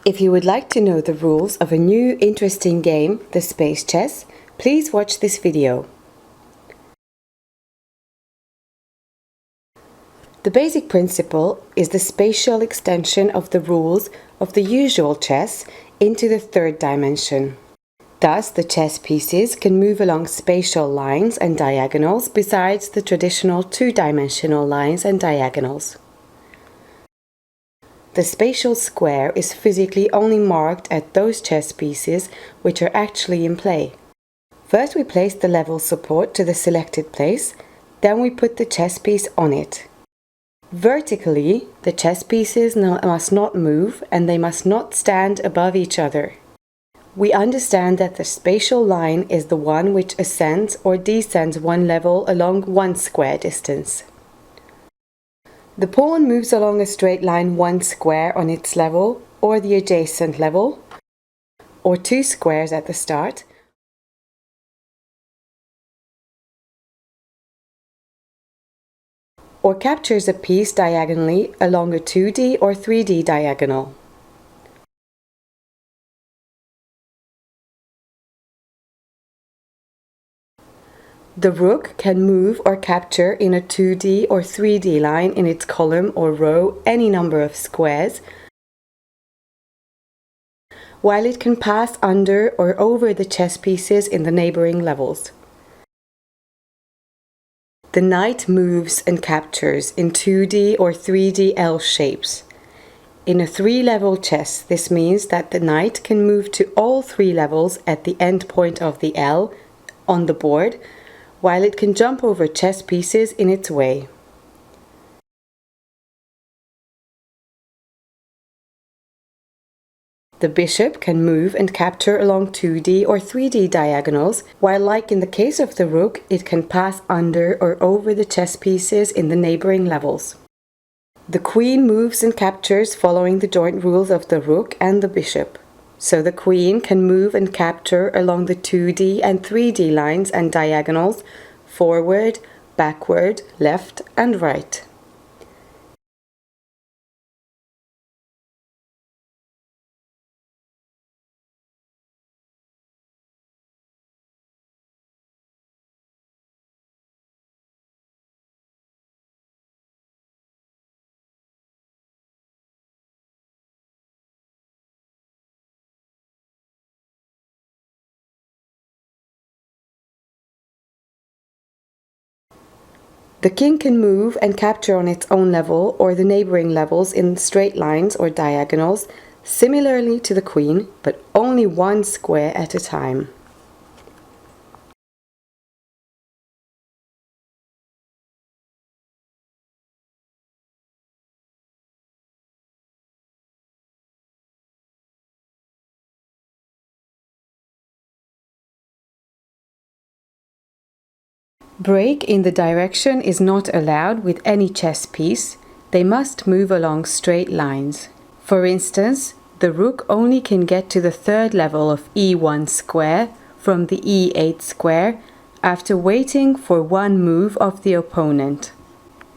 If you would like to know the rules of a new interesting game, the Space Chess, please watch this video. The basic principle is the spatial extension of the rules of the usual chess into the third dimension. Thus, the chess pieces can move along spatial lines and diagonals besides the traditional two-dimensional lines and diagonals. The spatial square is physically only marked at those chess pieces which are actually in play. First we place the level support to the selected place, then we put the chess piece on it. Vertically, the chess pieces must not move and they must not stand above each other. We understand that the spatial line is the one which ascends or descends one level along one square distance. The pawn moves along a straight line one square on its level or the adjacent level, or two squares at the start, or captures a piece diagonally along a 2D or 3D diagonal. The rook can move or capture in a 2D or 3D line in its column or row any number of squares, while it can pass under or over the chess pieces in the neighboring levels. The knight moves and captures in 2D or 3D L shapes. In a three-level chess, this means that the knight can move to all three levels at the end point of the L on the board, while it can jump over chess pieces in its way. The bishop can move and capture along 2D or 3D diagonals, while like in the case of the rook, it can pass under or over the chess pieces in the neighboring levels. The queen moves and captures following the joint rules of the rook and the bishop. So the queen can move and capture along the 2D and 3D lines and diagonals forward, backward, left and right. The king can move and capture on its own level or the neighboring levels in straight lines or diagonals, similarly to the queen, but only one square at a time. Break in the direction is not allowed with any chess piece. They must move along straight lines. For instance, the rook only can get to the third level of E1 square from the E8 square after waiting for one move of the opponent.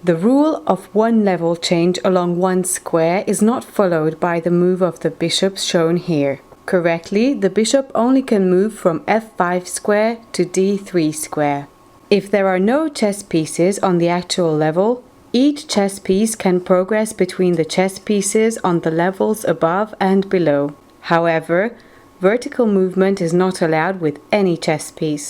The rule of one level change along one square is not followed by the move of the bishop shown here. Correctly, the bishop only can move from F5 square to D3 square. If there are no chess pieces on the actual level, each chess piece can progress between the chess pieces on the levels above and below. However, vertical movement is not allowed with any chess piece.